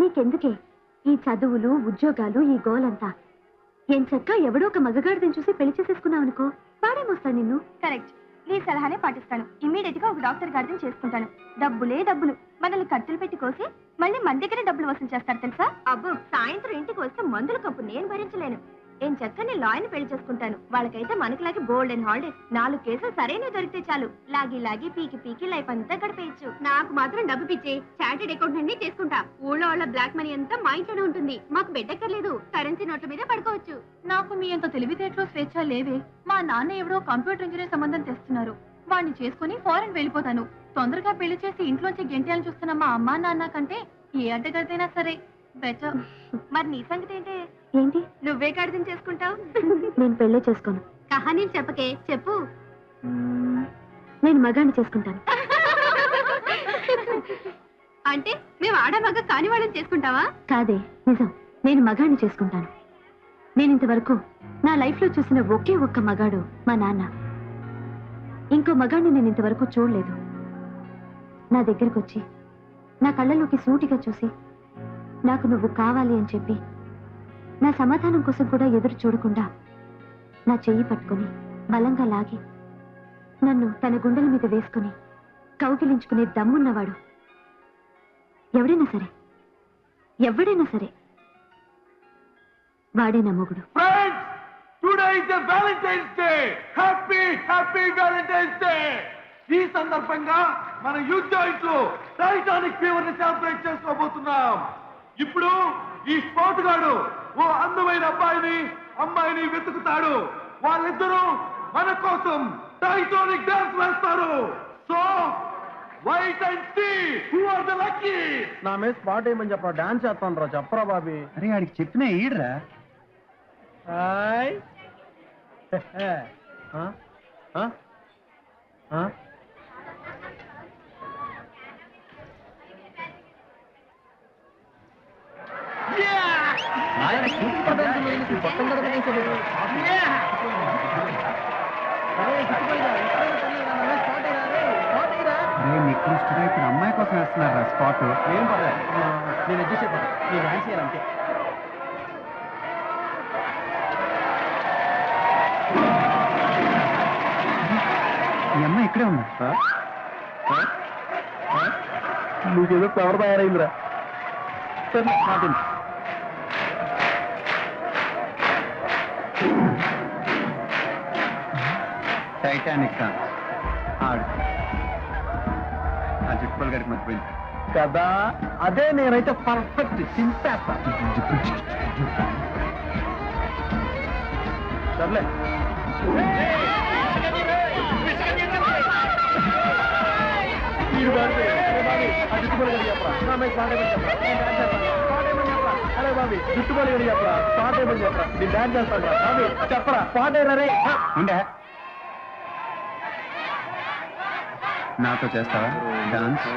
నీకెందుకే ఈ చదువులు ఉద్యోగాలు ఈ గోలంతా ఎంచక్క ఎవడో ఒక మగగాడిని చూసి పెళ్లి చేసేసుకున్నావు అనుకో వాడేమొస్తాడు నిన్ను. కరెక్ట్, నీ సలహానే పాటిస్తాను. ఇమ్మీడియట్ గా ఒక డాక్టర్ గారిని చేసుకుంటాను. డబ్బులే డబ్బులు, మనల్ని ఖర్చులు పెట్టి కోసి మళ్ళీ మన దగ్గరే డబ్బులు వసూలు చేస్తారు తెలుసా? అబ్బో, సాయంత్రం ఇంటికి వస్తే మందుల కప్పు నేను భరించలేను. ఏం చక్కని లాయర్ని పెళ్లి చేసుకుంటాను. వాళ్ళకైతే మనకులాగే బోల్డ్ అండ్ హాలిడేస్. 4 కేసులు సరైన దొరికితే చాలు, లాగి లాగి పీకి పీకి లైఫ్ అంతా గడిపేయచ్చు. నాకు మాత్రం డబ్బు పిచ్చి, చార్టెడ్ అకౌంటెంట్ ని చేసుకుంటా. ఊళ్ళో వాళ్ళ బ్లాక్ మనీ అంతా మా ఇంట్లోనే ఉంటుంది. మాకు బెడ్డక్కర్లేదు, కరెన్సీ నోట్ల మీద పడుకోవచ్చు. నాకు మీ అంత తెలివితేటలో స్వేచ్ఛ లేవే. మా నాన్న ఎవడో కంప్యూటర్ ఇంజనీర్ సంబంధం తెస్తున్నారు. వాడిని చేసుకుని ఫారెన్ వెళ్ళిపోతాను. తొందరగా పెళ్లి చేసి ఇంట్లోంచి గెంటేయాలని చూస్తున్న మా అమ్మా నాన్న కంటే ఏ అడ్డగడితేనా సరే బెటర్. మరి నీ సంగతి ఏంటి? ఏంటి? నువ్వే గాడిదని చేసుకుంటావు? నేను పెళ్లి చేసుకోను. కహానీలు చెప్పకే, చెప్పు. నేను మగాన్ని చేసుకుంటాను. అంటే మేము ఆడ మగ కాని వాళ్ళని చేసుకుంటావా? కాదే, నిజం. నేను మగాన్ని చేసుకుంటాను. నేను ఇంతవరకు నా లైఫ్ లో చూసిన ఒకే ఒక్క మగాడు మా నాన్న. ఇంకో మగాడిని నేను ఇంతవరకు చూడలేదు. నా దగ్గరకు వచ్చి నా కళ్ళలోకి సూటిగా చూసి నాకు నువ్వు కావాలి అని చెప్పి నా సమాధానం కోసం కూడా ఎదురు చూడకుండా నా చెయ్యి పట్టుకుని బలంగా లాగి నన్ను తన గుండెల మీద వేసుకుని కౌగిలించుకునే దమ్మున్నవాడు ఎవడైనా సరే వాడే నా మొగుడు. ఈ సందర్భంగా మన యూత్ జాయింట్ లో టైటానిక్ ఫీవర్ ని సెలబ్రేట్ చేసుకోబోతున్నాం. ఇప్పుడు ఈ స్పోర్ట్ గాడు ఓ అందమైన అమ్మాయిని వెతుకుతాడు. వాళ్ళిద్దరూ మన కోసం టైటానిక్ డాన్స్ వేస్తారు. So wait and see who are the lucky. నా మీద స్పాట్ ఏమని చెప్పరా, డాన్స్ చేస్తాను రా. చెప్పరా బాబీ. అరే ఆడికి చెప్పినా ఈడరా. హాయ్. ఇప్పుడు అమ్మాయి కోసం వేస్తున్నారా స్పాట్? ఏం పర్లే, నేను అడ్జస్ట్ అయిపోతా. నేను డాన్స్ చేయాలంటే ఈ అమ్మాయి ఇక్కడే ఉందా? నీకేదో ఫ్లవర్ తయారైందిరా. సరే మాట్లాడు. టైటానిక్ డాన్స్ ఆడు. ఆ చుట్టుపల్ గారికి మర్చిపోయింది కదా, అదే నేనైతే పర్ఫెక్ట్ చింపేస్తా. సర్లే. చెప్పరా పాడేరే. ఉండే నాతో చేస్తావా dance?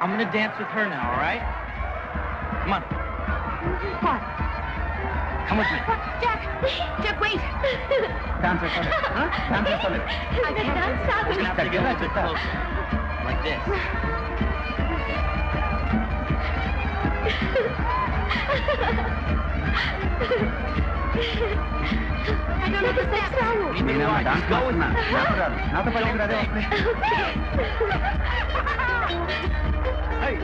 I'm gonna dance with her now, all right? Come on. What? Come with me. Jack, wait. Dance చేస్తాను. డాన్స్ చేస్తాను. I can't dance. Stop We're gonna have to get a little bit closer. Like this. I don't know the steps. నేనేమో dance చేస్తున్నా. నాకు రాదు. నాతో పల్లెకి రాదే వస్తుంది. Hey.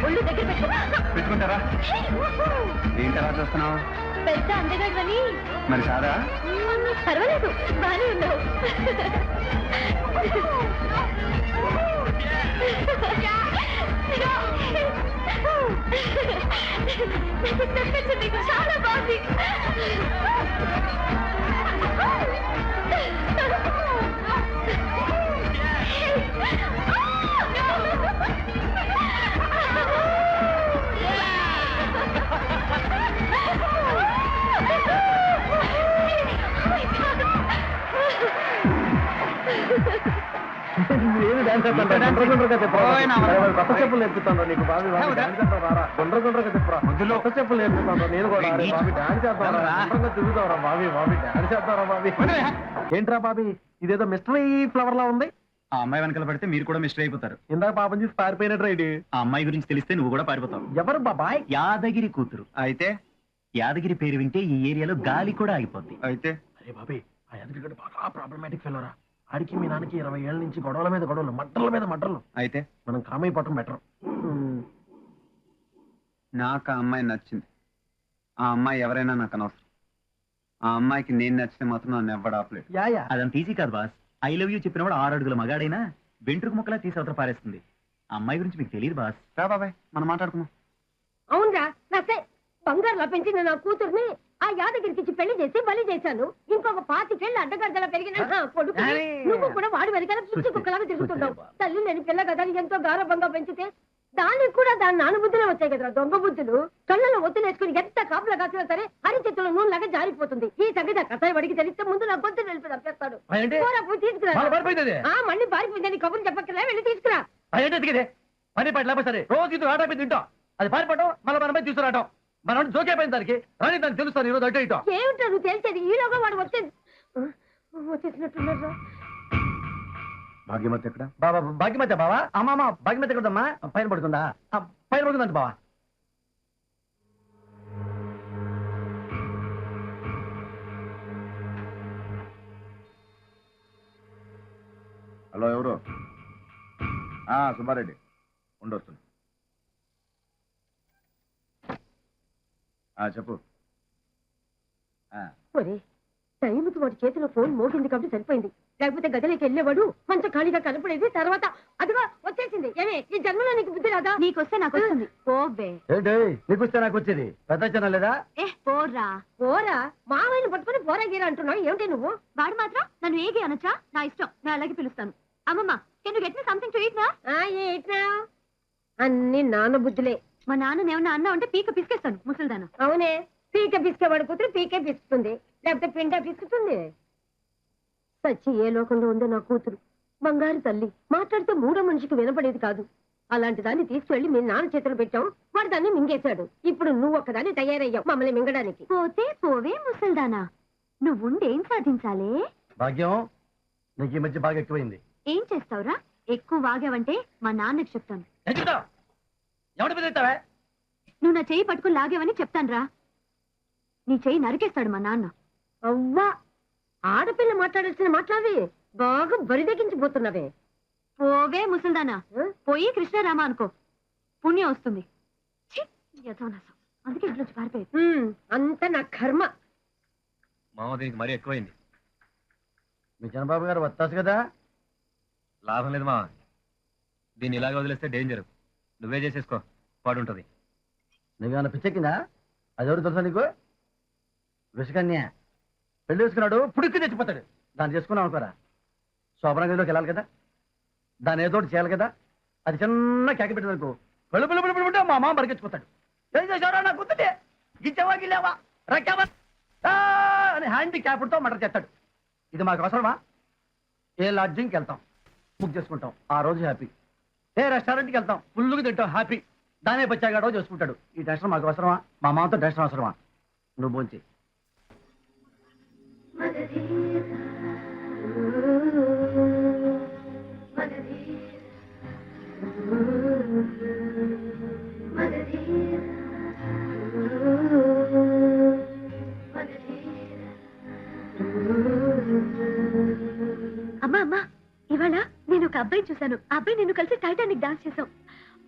ఒళ్ళు దగ్గర పెట్టుకుంటారా? ఏంటలా చూస్తున్నావు? పెద్ద అందగాడు అని. మరి కాదా? పర్వాలేదు, బానే ఉన్నావు. చాలా బాగుంది. నేను డాన్స్ కొత్త చెప్పులు నేర్పుతాను నీకు బాబీ డాన్స్ రారా గుండ్రగా చెప్పరా కొత్త చెప్పులు నేర్పుతాను నేను కూడా బాబీ డాన్స్ చేద్దాంరా తిరుగుతావరా బాబీ డాన్స్ చేద్దారా బాబీ ఏంట్రా బాబీ ఇదేదో మిస్టరీ ఫ్లవర్ లా ఉంది ఆ అమ్మాయి వెనకాల పడితే మీరు కూడా మిస్టర్ అయిపోతారు. ఇందాక పాపం చూసి పారిపోయినట్టు రైడ్ ఆ అమ్మాయి గురించి తెలిస్తే నువ్వు కూడా పారిపోతావు. ఎవరు బాబాయ్? యాదగిరి కూతురు. అయితే యాదగిరి పేరు వింటే ఈ ఏరియాలో గాలి కూడా ఆగిపోద్ది. అయితే అరే బాబీ ఆ యాదగిరి బాగా ప్రాబ్లమాటిక్ ఫెలోరా. ఆడికి మీ నాన్నకి 20 ఏళ్ళ నుంచి గొడవల మీద గొడవలు, మట్టల మీద మట్టలు. అయితే మనం కామైపోవటం బెటర్. నాకు ఆ అమ్మాయి నచ్చింది. ఆ అమ్మాయి ఎవరైనా నాకు అనవసరం. ఆ అమ్మాయికి నేను నచ్చితే మాత్రం నన్ను ఎవ్వడు ఆపలేదు. యా అదంత ఈజీ కాదు బాస్. ఐ లవ్ యూ చెప్పినప్పుడు 6 అడుగుల మగాడైనా వెంట్రుకు ముక్కలా తీసి అవతల పారేస్తుంది. ఆ అమ్మాయి గురించి మీకు తెలియదు బాస్. రా బాబాయ్ మనం మాట్లాడుకుందాం. అవునరా నసే బంగారులా పెంచిన నా కూతుర్ని ఆ యాదగిరికి ఇచ్చి పెళ్లి చేసి బలి చేశాను. ఇంకొక 25 ఏళ్ళు అడ్డగడ్డలా పెరిగిన నా కొడుకు నువ్వు కూడా వాడి వెనకాల పిచ్చి కుక్కలాగా తిరుగుతుంటావు. తల్లి లేని పిల్ల కదా ఎంతో గారభంగా పెంచితే దానికి కూడా దాని నానుబుద్ధులే వచ్చాయి కదా దొంగ బుద్ధులు. కళ్ళలో ఒత్తులేసుకుని ఎంత కాపులా కాసినా సరే అరిచేతుల్లో నూనెలాగా జారిపోతుంది. ఈ సంగతి కథాయి వాడికి తెలిస్తే ముందు నా గొంతు నిలిపి తప్పేస్తాడు. తీసుకురా మళ్ళీ పారిపోయిందని కబుర్లు చెప్పక్కర్లే, వెళ్ళి తీసుకురా. పని పట్ల సరే రోజు ఇది ఆట తింటాం. అది పారిపోవటం మళ్ళీ మన మీద తీసుకురావటం. మనం జోకేపోయింది దానికి రాని దానికి తెలుస్తాను ఈరోజు అటు ఇటో. ఏమిటో నువ్వు తెలిసేది ఈలోగా వాడు వచ్చేసినట్టున్నారు. భాగ్యమతి ఎక్కడ? బాబా భాగ్యమతి బావా అమ్మా భాగ్యమతి ఎక్కడమ్మా? పైన పడుతుందా? పైన పడుతుందంట బావా. హలో ఎవరు? సుబ్బారెడ్డి ఉండొస్తుంది. చెప్పు. టైంకి వాడి చేతిలో ఫోన్ మోగింది కాబట్టి సరిపోయింది. లేకపోతే గదిలోకి వెళ్ళేవాడు మంచి ఖాళీగా కనపడేది. తర్వాత అదిగా వచ్చేసింది. ఏమే ఈ జన్మలో నీకు బుద్ధి రాదా? నీకొస్తే నాకు వస్తుంది. పోవే. ఏంటి నీకు వస్తే నాకు వచ్చేది? పెద్ద లేదా? పోరా పోరా మావయ్యని పట్టుకుని పోరా గీరా అంటున్నావు. ఏమిటి నువ్వు? వాడు మాత్రం నన్ను ఏగి అనొచ్చా? నా ఇష్టం, నేను అలాగే పిలుస్తాను. అమ్మమ్మ can you get me something to eat now? అన్ని నాన్న బుద్ధులే. మా నాన్న ఏమన్నా అన్నా అంటే పీక పిసికేస్తాను ముసలిదాను. అవునే పీక పిసికేవాడు కూతురు పీకే పిసుకుతుంది, లేకపోతే పిండ పిసుకుతుంది. సచ్చి ఏ లోకంలో ఉందో నా కూతురు. బంగారు తల్లి మాట్లాడితే మూడో మనిషికి వినపడేది కాదు. అలాంటి దాన్ని తీసుకెళ్లి మీ నాన్న చేతులు పెట్టాం. వాడు దాన్ని మింగేశాడు. ఇప్పుడు నువ్వు ఒక్కదాన్ని తయారయ్యావు మమ్మల్ని మింగడానికి. పోతే పోవే ముసల్దానా, నువ్వుండేం సాధించాలే? భాగ్యం నీకు ఈ మధ్య బాగా ఎక్కువైంది. ఏం చేస్తావురా? ఎక్కువ వాగావంటే మా నాన్నకి చెప్తాను. ఎవడు బెదిరిస్తావే? నువ్వు నా చెయ్యి పట్టుకుని లాగేవని చెప్తానురా. నీ చెయ్యి నరికేస్తాడు మా నాన్న. అవ్వా ఆడపిల్ల మాట్లాడాల్సిన మాట్లాడి బాగా బరిదెక్కించిపోతున్నావే. పోవే ముసల్దానా, పోయి కృష్ణారామ అనుకో, పుణ్యం వస్తుంది. అందుకే ఇంట్లోంచి పారిపోయేది. అంత నా కర్మ. మామ దీనికి మరీ ఎక్కువైంది. మీ చంద్రబాబు గారు వస్తాసు కదా? లాభం లేదు మామ, దీన్ని ఇలాగ వదిలేస్తే డేంజర్. నువ్వే చేసేసుకో, పాడుంటది. నీకేమన్నా పిచ్చెక్కిందా? అది ఎవరు తెలుసా నీకు? విషకన్య. పెళ్లి వేసుకున్నాడు పుడుక్కి తెచ్చిపోతాడు. దాన్ని చేసుకున్నావు అనుకోరా, శోభన గదిలోకి వెళ్ళాలి కదా, దాన్ని ఏదో చేయాలి కదా. అది చిన్న కేక పెట్టేందుకు పెళ్ళు పిల్ల పిల్ల మా మామ బరికెచ్చిపోతాడు. ఏం చేసావురా నా కూతుటే? గిచ్చావా గిల్లావా రక్కావా అని హ్యాండిక్యాప్డ్తో మటర్ చేస్తాడు. ఇది మాకు అవసరమా? ఏ లాడ్జింగ్కి వెళ్తాం, బుక్ చేసుకుంటాం, ఆ రోజు హ్యాపీ. ఏ రెస్టారెంట్కి వెళ్తాం, ఫుల్గా తింటాం, హ్యాపీ. దానే బచ్చాగాడో చేసుకుంటాడు. ఈ టెన్షన్ మాకు అవసరమా? మా మామతో టెన్షన్ అవసరమా? నువ్వు భోంచి. అమ్మా అమ్మా, ఇవాళ నేను ఒక అబ్బాయి చూశాను. ఆ అబ్బాయి నేను కలిసి టైటానిక్ డాన్స్ చేశాం.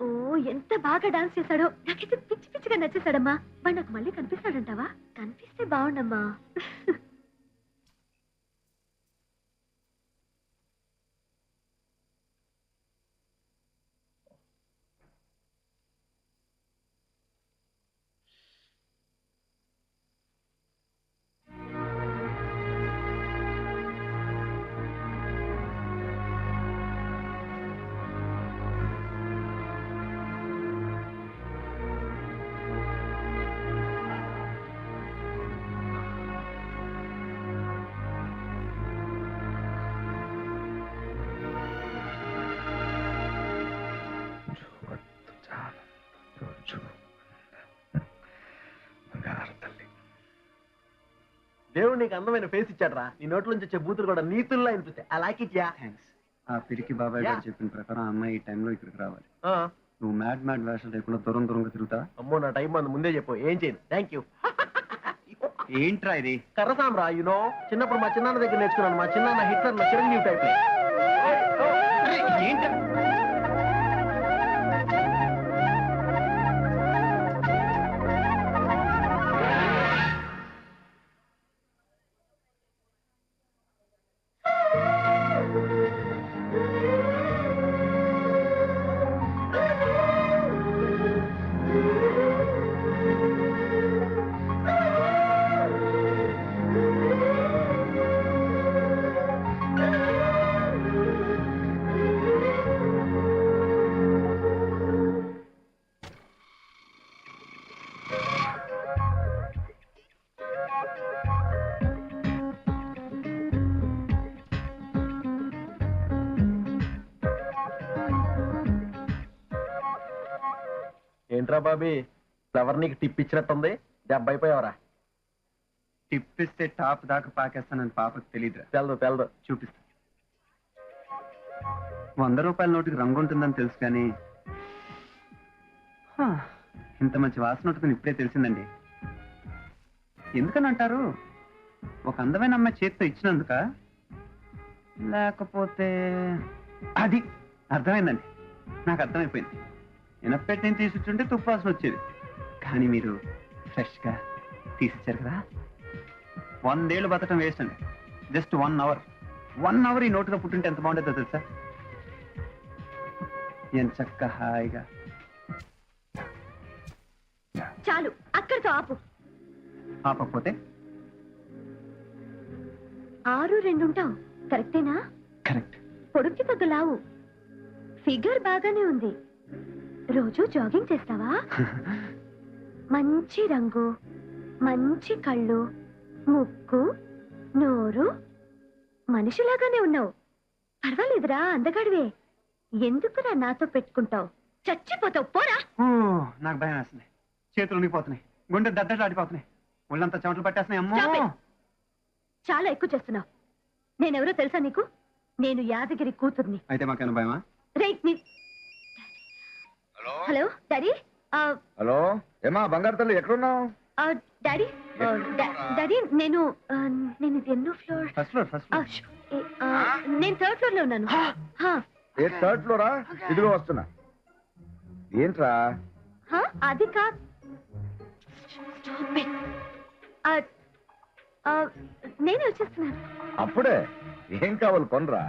ఓ ఎంత బాగా డాన్స్ చేశాడో. నాకైతే పిచ్చి పిచ్చిగా నచ్చేశాడమ్మా. వాడు నాకు మళ్ళీ కనిపిస్తాడంటావా? కనిపిస్తే బాగుండమ్మా. దేవుడు నీకు అందమైన ఫేస్ ఇచ్చాడ్రా. నీ నోట్ల నుంచి వచ్చే బూతులు కూడా నీతుల్లో అనిపిస్తాయి. అలా థ్యాంక్స్. ఆ పిరికి బాబాయ్ గారు చెప్పిన ప్రకారం ఆ అమ్మాయి ఈ టైంలో ఇక్కడికి రావాలి. నువ్వు మ్యాడ్ వేషాలు లేకుండా దూరంగా తిరుగుతా. అమ్మో నా టైం అందు ముందే చెప్పు. ఏం చేయను. Thank you. ఏంట్రా ఇది? కర్రసాంబ్రా యూనో. చిన్నప్పుడు మా చిన్నాన్న దగ్గర నేర్చుకున్నాను. మా చిన్నాన్న హిట్లర్ చిరంజీవి టైప్. ఏంట ఏంట్రా బాబీ, ఫ్లవర్ నీకు టిప్ ఇచ్చినట్టుంది. దెబ్బ అయిపోయావరా? టిప్పిస్తే టాప్ దాకా పాకేస్తానని పాపకు తెలీదురా. తెలదు. చూపిస్తా. 100 రూపాయల నోటికి రంగు ఉంటుందని తెలుసు కానీ ఇంత మంచి వాసన ఉంటుందని ఇప్పుడే తెలిసిందండి. ఎందుకని అంటారు? ఒక అందమైన అమ్మాయి చేతితో ఇచ్చినందుక, లేకపోతే అది అర్థమైందండి. నాకు అర్థమైపోయింది. ఎనపెట్టి నేను తీసుకుంటే తుప్పాసన వచ్చేది. కానీ మీరు ఫ్రెష్గా తీసిచ్చారు కదా. 100 ఏళ్ళు బతకడం వేస్ట్ అండి. Just 1 hour. 1 అవర్ ఈ నోటుగా పుట్టింటే ఎంత బాగుంటుందో తెలుసా? ఎంత చక్క హాయిగా. చాలు, అక్కడితో ఆపు. ఆపకపోతే 6'2" ఉంటావు. కరెక్టేనా? కరెక్ట్. పొడుక్కి తగ్గ లావు. ఫిగర్ బాగానే ఉంది. రోజు జాగింగ్ చేస్తావా? మంచి రంగు, మంచి కళ్ళు, ముక్కు, నోరు, మనిషిలాగానే ఉన్నావు. పర్వాలేదురా, అందగాడివే. ఎందుకురా నాతో పెట్టుకుంటావు? చచ్చిపోతావు, పోరా. నాకు భయం వేస్తుంది. చేతులు ఉనిగిపోతున్నాయి, గుండె దద్దలాడిపోతున్నాయి, ఒళ్ళంతా చెమటలు పట్టేస్తున్నాయి. Stop అమ్మో, it. చాలా ఎక్కువ చేస్తున్నావు. నేనెవరో తెలుసా నీకు? నేను యాదగిరి కూతుర్ని. అయితే మాకేమైనా భయమా? రైట్. Hello daddy. హలో, ఏమా బంగారు తల్లి, ఎక్కడున్నావు? డాడీ, డాడీ నేను ఇది ఎన్నో ఫ్లోర్? First floor. నేను 3rd floor లో ఉన్నాను. ఏ 3rd ఫ్లోరా? ఇదిగో వస్తున్నా. ఏంట్రా? అది కాదు. నేనే వచ్చేస్తున్నాను. అప్పుడే? ఏం కావాలి కొనరా?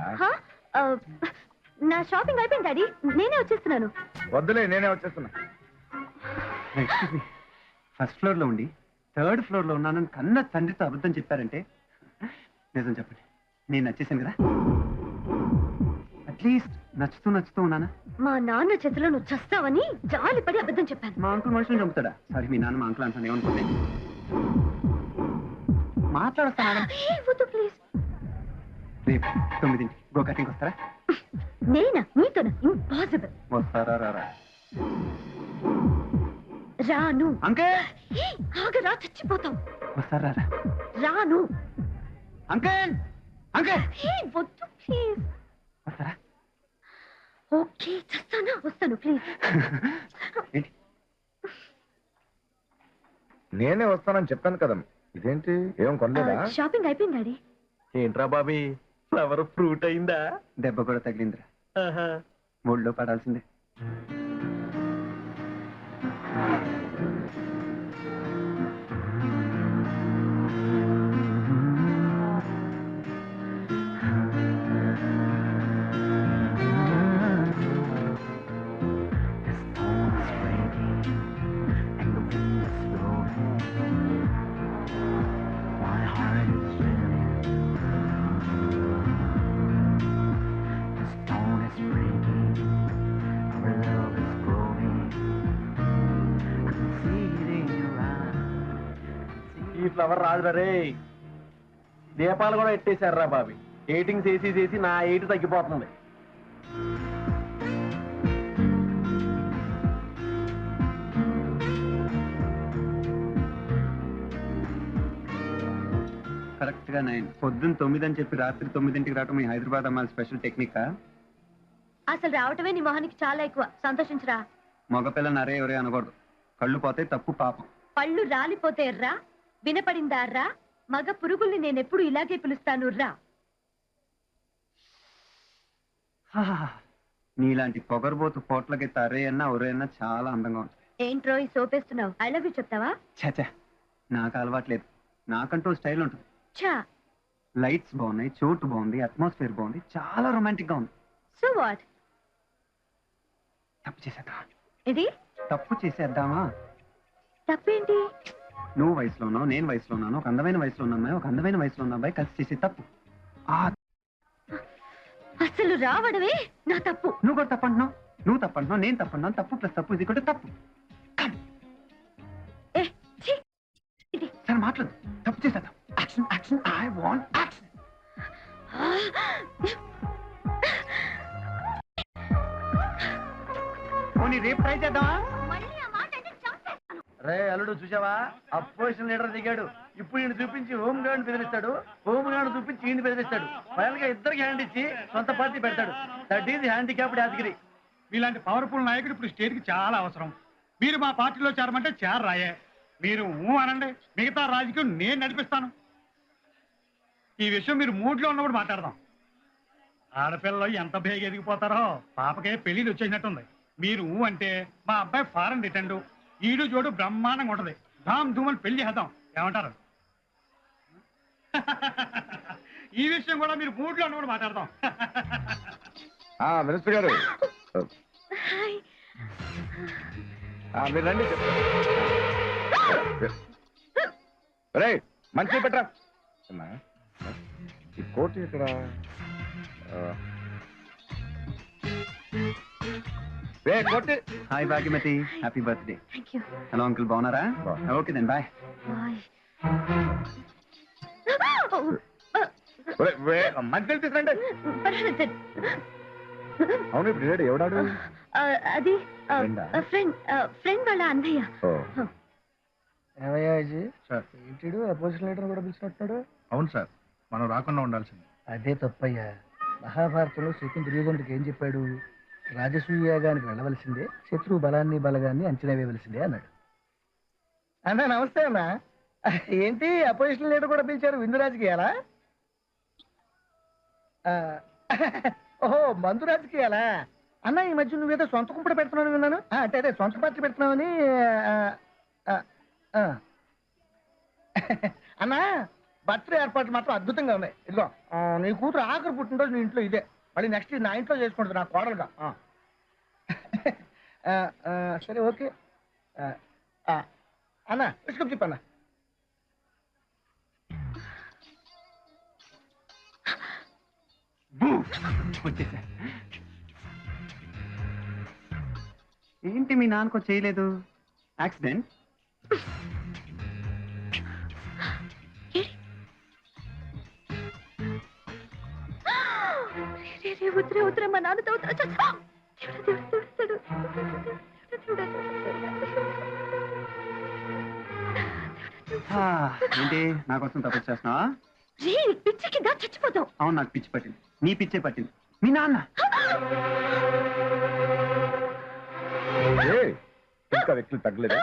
నా షాపింగ్ అయిపోయింది డాడీ, నేనే వచ్చేస్తున్నాను. వద్దులే, నేనే వచ్చేస్తున్నా. ఫస్ట్ ఫ్లోర్ లో ఉండి 3rd ఫ్లోర్ లో ఉన్నానని కన్న తండ్రితో అబద్ధం చెప్పారంటే నిజం చెప్పండి, నేను నచ్చేసాను కదా? అట్లీస్ట్ నచ్చుతూ ఉన్నానా? మా నాన్న చేతిలో నువ్వు చస్తావని జాలిపడి అబద్ధం చెప్పాను. మా అంకుల్ మనుషులు చంపుతాడా? సారీ, మీ నాన్న మా అంకుల్ అంటాను, ఏమనుకోండి. మాట్లాడుతాను. వద్దు ప్లీజ్. రేపు 9 గో కటింగ్ వస్తారా? నేనా? నీతోనా? ఇంపాసిబుల్. వస్తారా? రాను. అంకుల్ ఆగరా, చచ్చిపోతావు. వస్తారా? రాను. అంకుల్ వద్దు ప్లీజ్. వస్తారా? ఓకే, చస్తానా? వస్తాను ప్లీజ్. ఏంటి? నేనే వస్తానని చెప్పాను కదా. ఇదేంటి, ఏం కొనలేదా? షాపింగ్ అయిపోయింది డాడీ. ఏంట్రా బాబీ, ఫ్లవర్ ఫ్రూట్ అయిందా? దెబ్బ కూడా తగిలిందిరా. ఒళ్ళో పడాల్సిందే. ఈ ఫ్లవర్ రాదురా రే. దీపాలు కూడా ఎట్టేశారా బాబీ. ఎయిటింగ్ చేసి నా ఎయిట్ తగ్గిపోతుంది. కరెక్ట్ గా 9. పొద్దున్న 9 అని చెప్పి రాత్రి 9ంటికి రావటం మీ హైదరాబాద్ అమ్మాయి స్పెషల్ టెక్నికా? అసలు రావటమే నీ మొహానికి చాలా ఎక్కువ. సంతోషించరా. మగపిల్ల నరే ఎవరే అనకూడదు. కళ్ళు పోతే తప్పు, పాపం. పళ్ళు రాలిపోతే రా, వినపడిందా రా, మగ పురుగుల్ని నేనెప్పుడు ఇలాగే పిలుస్తాను రా. నీలాంటి పొగరబోతు పోట్లకి తరే అన్నా ఒరే అన్నా చాలా అందంగా ఉంటుంది. ఏంట్రో ఈ సోపేస్తున్నావు? ఐ లవ్ యూ చెప్తావా? చచా, నాకు అలవాట్లేదు. నాకంటూ స్టైల్ ఉంటుంది. చా. లైట్స్ బాగున్నాయి, చోటు బాగుంది, అట్మాస్ఫియర్ బాగుంది, చాలా రొమాంటిక్ గా ఉంది. So what? తప్పు చేసేద్దామా? ఇది తప్పు చేసేద్దామా? తప్పేంటి? నువ్వు వయసులోనో నేను వయసులోనాను, ఒక అందమైన వయసులో ఉన్న అమ్మాయి, ఒక అందమైన వయసులో ఉన్న అబ్బాయి కలిసి చేసే తప్పు. అసలు రావడమే నా తప్పు. నువ్వు కూడా తప్పంటున్నావు, నువ్వు తప్పంటున్నావు, నేను తప్పంటున్నాను. తప్పు ప్లస్ తప్పు ఇది కూడా తప్పు. ఏ, ఛీ! ఇది సరే మాట్లాడు. తప్పు చేసేద్దాం. Action action, I want action. పోనీ రేపు ట్రై చేద్దామా? రే అల్లుడు చూసావా? అపోజిషన్ లీడర్ దిగాడు. ఇప్పుడు ఈయన చూపించి హోమ్ గార్డ్ బెదిరిస్తాడు, హోమ్ గార్డ్ చూపించి ఈయన బెదిరిస్తాడు. ఫైనల్ గా ఇద్దరికి హ్యాండ్ ఇచ్చి సొంత పార్టీ పెడతాడు. That is handicapped Yadagiri. మీలాంటి పవర్ఫుల్ నాయకుడు ఇప్పుడు స్టేట్ కి చాలా అవసరం. మీరు మా పార్టీలో చేరమంటే చేరరాయే. మీరు అనండి, మిగతా రాజకీయం నేను నడిపిస్తాను. ఈ విషయం మీరు మూడ్లో ఉన్నప్పుడు మాట్లాడదాం. ఆడపిల్లలు ఎంత బేగ ఎదిగిపోతారో. పాపకే పెళ్లిళ్ళు వచ్చేసినట్టుంది. మీరు అంటే మా అబ్బాయి ఫారెన్ రిటర్న్, ఈడు జోడు బ్రహ్మాండంగా ఉంటది. ధామ్ ధూమని పెళ్లి చేద్దాం. ఏమంటారు? ఈ విషయం కూడా మీరు మూడ్లో ఉన్నప్పుడు మాట్లాడదాం. మినిస్టర్ గారు మీరు రండి. రే మంచి పెట్టరా. ఈ కోట్ ఇక్కడ coat. Hi Bhagyamati, happy birthday. Thank you. Hello uncle, బాగున్నారా? బాగున్నా. Okay then bye. మంచి తీసుకురండి. అవును ఇప్పుడు లేడు ఎవడాడు? అది ఫ్రెండా? ఫ్రెండ్ వాళ్ళ అన్నయ్య. అపోజిషన్ లీడర్ కూడా పిలిచినట్టున్నాడు. అవును సార్, మనం రాకుండా ఉండాల్సింది. అదే తప్పయ్యా. మహాభారతంలో శ్రీకృష్ణుడు దుర్యోధనుడికి ఏం చెప్పాడు? రాజసూయాగానికి వెళ్ళవలసిందే, శత్రువు బలాన్ని బలగాన్ని అంచనా వేయవలసిందే అన్నాడు. అన్నా నమస్తే అన్నా. ఏంటి అపోజిషన్ లీడర్ కూడా పిలిచారు? విందు రాజకీయాలా? ఓహో మందు రాజకీయాలా? అన్న ఈ మధ్య నువ్వేదో సొంత కుంపడ పెడుతున్నావు విన్నాను. అంటే అదే సొంత పార్టీ పెడుతున్నావని. అన్నా బర్త్డే ఏర్పాట్లు మాత్రం అద్భుతంగా ఉన్నాయి. ఇదిగో నీ కూతురు ఆఖరి పుట్టినరోజు నీ ఇంట్లో ఇదే. మళ్ళీ నెక్స్ట్ నా ఇంట్లో చేసుకుంటుంది నా కోడలుగా. సరే ఓకే అన్న తీసుకొని చెప్పన్నా. వచ్చేసా. ఏంటి మీ నాన్నకో చేయలేదు? యాక్సిడెంట్? ఉత్తరే ఉత్తరే మా నాన్నతో ఏంటి నా కోసం తపస్సు చేస్తున్నావా? పిచ్చి కింద చచ్చిపోతావు. అవును, నాకు పిచ్చి పట్టింది. నీ పిచ్చే పట్టింది. మీ నాన్న ఇంకా వ్యక్తులు తగ్గలేదా?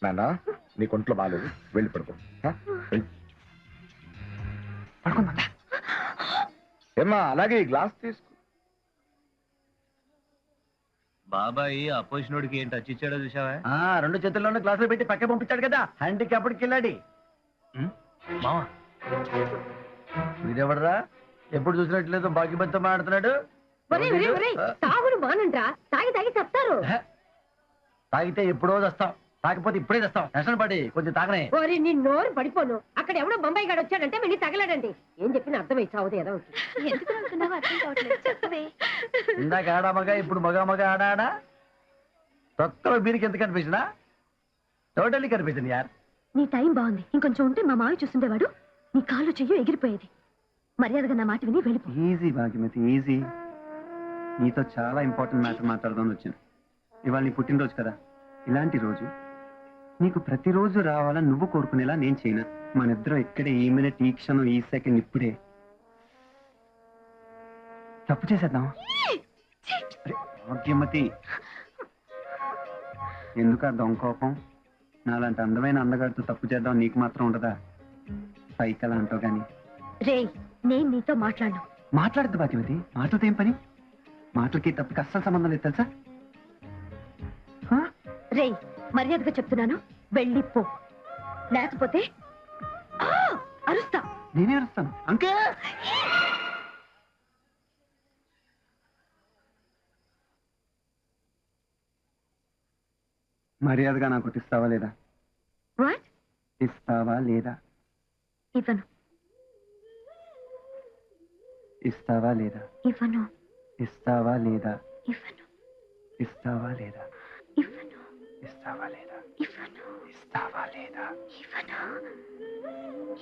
నాన్న నీ కొంట్లో బాగాలేదు, వెళ్ళి పడుకో. పడుకుందా? ఏమ్మా అలాగే ఈ గ్లాస్ తీసుకో. బాబాయ్ అపోజిషనుడికి ఏం టచ్ ఇచ్చాడో చూసావా? రెండు చేతుల్లోనూ గ్లాసులు పెట్టి పక్క పంపించాడు కదా, హ్యాండిక్యాప్డ్కి వెళ్ళాడి. మావా వీడెవడరా? ఎప్పుడు చూసినట్లేదు భాగ్యమతితో మాట్లాడుతున్నాడు. తాగుడు మానండ్రా, తాగి తాగి చెప్తారు. తాగితే ఎప్పుడో తెస్తాం, తాగిపోతే ఇప్పుడే తెస్తాం. టెన్షన్ పడి కొంచెం తాగనే. ఓరి నీ నోరు పడిపోను. అక్కడ ఎవడో బొంబాయి గాడు వచ్చాడంటే వెళ్ళి తగలడండి. ఏం చెప్పిన అర్థమై చావుది ఏదో. ఎందుకు నవ్వుతున్నావో అర్థం కావట్లేదు. చెప్పవే. ఇందాక ఆడా మగ, ఇప్పుడు మగ ఆడా. తొక్కలో బీరికి ఎంత కనిపించినా టోటల్లీ కనిపించింది యార్. నీ టైం బాగుంది, ఇంకొంచెం ఉంటే మా మావి చూస్తుండేవాడు. నీ కాళ్ళు చెయ్యో ఎగిరిపోయేది. మర్యాదగా నా మాట విని వెళ్ళిపో. Easy Bhagyamathi, easy. నీతో చాలా ఇంపార్టెంట్ మ్యాటర్ మాట్లాడదామని వచ్చాను. ఇవాళ నీ పుట్టినరోజు కదా, ఇలాంటి రోజు నీకు ప్రతిరోజు రావాలని నువ్వు కోరుకునేలా నేను చేయను. మన ఇద్దరం ఇక్కడే ఈ మినిట్, ఈ క్షణం, ఈ సెకండ్, ఇప్పుడే తప్పు చేసేద్దాం. అరే భాగ్యమతి, ఎందుకు ఆ దొంగ కోపం? నాలాంటి అందమైన అందగాడితో తప్పు చేద్దాం నీకు మాత్రం ఉండదా? పైకలా అంటావు గాని. రే, నేను నీతో మాట్లాడను. మాట్లాడద్దు భాగ్యమతి, మాటలతో ఏం పని? మాటలకి తప్పుకి అస్సలు సంబంధం లేదు తెలుసా? రే, మర్యాదగా చెప్తున్నాను, వెళ్ళిపో. లేకపోతే అరుస్తా. నేనే అరుస్తాను. అంకే మర్యాదగా నాకు ఒకటి ఇస్తావా లేదా? వాట్? ఇస్తావా లేదా? ఇవ్వను. ఇస్తావా లేదా? ఇవ్వను. ఇస్తావా లేదా? ఇవ్వను. ఇస్తావా లేదా? ఇవ్వను. ఇస్తావా లేదా? ఇవ్వను. ఇస్తావా లేదా? ఇవ్వను.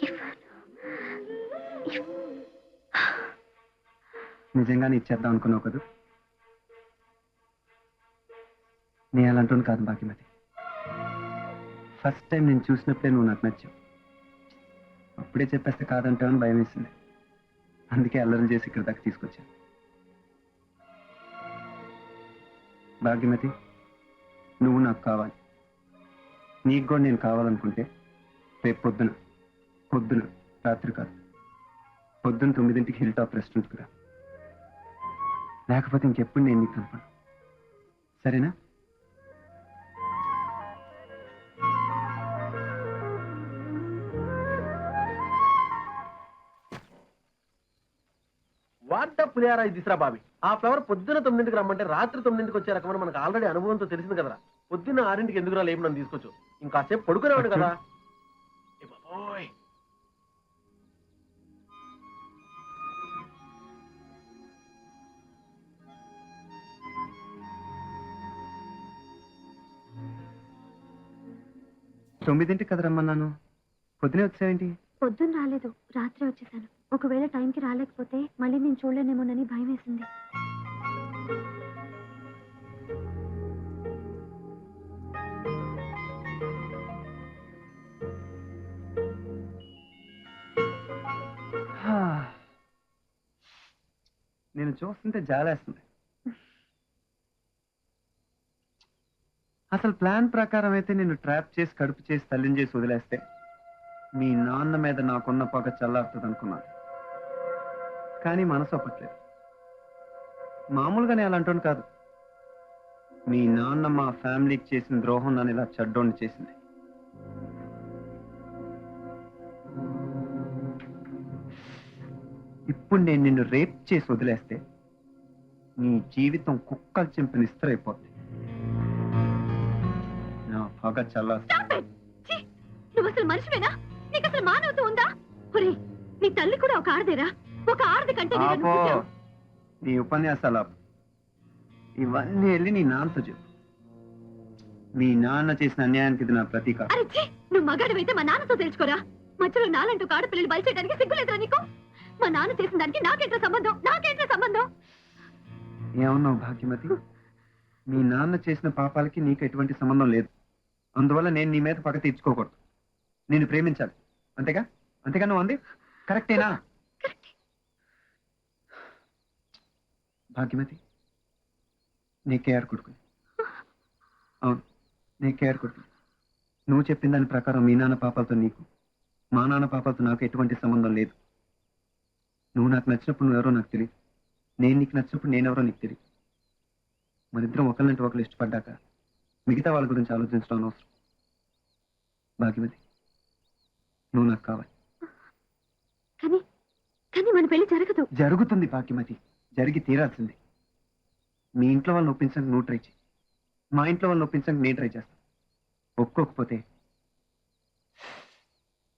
ఇవ్వను. నిజంగానే ఇచ్చేద్దాం అనుకున్నావు కదూ? నేను అలాంటి కాదు భాగ్యమతి. ఫస్ట్ టైం నేను చూసినప్పుడే నువ్వు నాకు నచ్చావు. అప్పుడే చెప్పేస్తే కాదంటావని భయం వేసింది. అందుకే అల్లరి చేసి ఇక్కడ దాకా తీసుకొచ్చాను. భాగ్యమతి, నువ్వు నాకు కావాలి. నీకు కూడా నేను కావాలనుకుంటే రేపు పొద్దున రాత్రి కాదు, పొద్దున 9ంటికి హిల్ టాప్ రెస్టారెంట్కి రా. లేకపోతే ఇంకెప్పుడు నేను నీకు కనపడను. సరేనా? వాట్ పులిహారా ఇది తీసురా బాబి. ఆ ఫ్లవర్ పొద్దున 9ంటికి రమ్మంటే రాత్రి 9ంటికి వచ్చే రకమని మనకు ఆల్రెడీ అనుభవంతో తెలిసింది కదరా. పొద్దున్న 6ంటికి ఎందుకు రా లేపు నన్ను తీసుకొచ్చు. ఇంకాసేపు పడుకునేవాడు కదా. ఏ బాబోయ్. తొమ్మిదింటికి కదా రమ్మన్నాను, పొద్దునే వచ్చావేంటి? పొద్దున్న రాలేదు, రాత్రి వచ్చేసాను. ఒకవేళ టైంకి రాలేకపోతే మళ్ళీ నేను చూడలేనేమోనని భయం వేసింది. నేను చూస్తుంటే జాలేస్తుంది. అసలు ప్లాన్ ప్రకారం అయితే నిన్ను ట్రాప్ చేసి, కడుపు చేసి, తల్లిని చేసి వదిలేస్తే మీ నాన్న మీద నాకున్న పగ చల్లారుతుంది అనుకున్నాను. కానీ మనసు ఒప్పట్లేదు. మామూలుగా నేను అలాంటి కాదు. మీ నాన్న మా ఫ్యామిలీకి చేసిన ద్రోహం నన్ను ఇలా చెడ్డోండి చేసింది. ఇప్పుడు నేను నిన్ను రేప్ చేసి వదిలేస్తే నీ జీవితం కుక్కలు చింపిన ఇస్తరైపోద్ది. నా పగ చల్లారుతుంది. నువ్వు అసలు మనిషివేనా? నీకు అసలు మానవత్వం ఉందా? ఒరేయ్, నీ తల్లి కూడా ఒక ఆడదేరా? ఒక ఆడది కంటే నేను ఆపో, పుట్టావు. నీ ఉపన్యాసాలు ఆపు. ఇవన్నీ వెళ్ళి నీ నాన్నతో చెప్పు. మీ నాన్న చేసిన అన్యాయానికి ఇది నా ప్రతీకారం. అరే ఛీ, నువ్వు మగాడివైతే మా నాన్నతో తెలుసుకోరా. మధ్యలో నాలంటూ ఆడపిల్లలు బలి చేయడానికి సిగ్గులేదురా నీకు? మా నాన్న చేసిన దానికి నాకేంటో సంబంధం? నాకేంటో సంబంధం? ఏమన్నావు భాగ్యమతి? మీ నాన్న చేసిన పాపాలకి నీకు ఎటువంటి సంబంధం లేదు. అందువల్ల నేను నీ మీద పగ తీర్చుకోకూడదు. నేను ప్రేమించాలి, అంతేగా? అంతేగా నువ్వు అంది కరెక్టేనా? భాగ్యమతి, నీ కేఆర్ కొడుకుని. అవును, నీ కేఆర్ కొడుకుని. నువ్వు చెప్పిన దాని ప్రకారం మీ నాన్న పాపాలతో నీకు, మా నాన్న పాపాలతో నాకు ఎటువంటి సంబంధం లేదు. నువ్వు నాకు నచ్చినప్పుడు నువ్వెవరో నాకు తెలియదు, నేను నీకు నచ్చినప్పుడు నేనెవరో నీకు తెలియదు. మనిద్దరం ఒకళ్ళంటే ఒకళ్ళు ఇష్టపడ్డాక మిగతా వాళ్ళ గురించి ఆలోచించడం అనవసరం. భాగ్యవతి, నువ్వు నాకు కావాలి. కానీ కానీ మన పెళ్లి జరగదు. జరుగుతుంది భాగ్యమతి, జరిగి తీరాల్సింది. మీ ఇంట్లో వాళ్ళని ఒప్పించడానికి నువ్వు ట్రై చేయి, మా ఇంట్లో వాళ్ళని ఒప్పించడానికి నేను ట్రై చేస్తాను. ఒప్పుకోకపోతే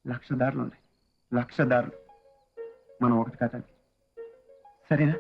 1,00,000 దారులు ఉన్నాయి, 1,00,000 దారులు. మనం ఒకటి కాదు. సరేనా?